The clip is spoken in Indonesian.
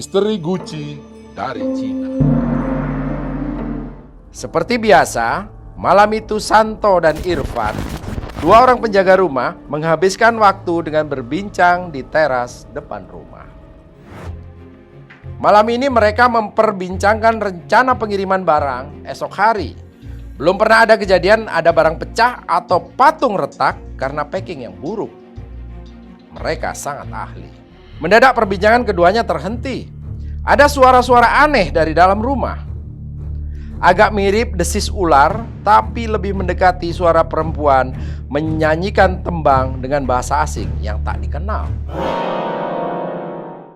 misteri Gucci dari Cina. Seperti biasa, malam itu Santo dan Irfan, dua orang penjaga rumah, menghabiskan waktu dengan berbincang di teras depan rumah. Malam ini mereka memperbincangkan rencana pengiriman barang esok hari. Belum pernah ada kejadian ada barang pecah atau patung retak karena packing yang buruk. Mereka sangat ahli. Mendadak perbincangan keduanya terhenti. Ada suara-suara aneh dari dalam rumah. Agak mirip desis ular, tapi lebih mendekati suara perempuan menyanyikan tembang dengan bahasa asing yang tak dikenal.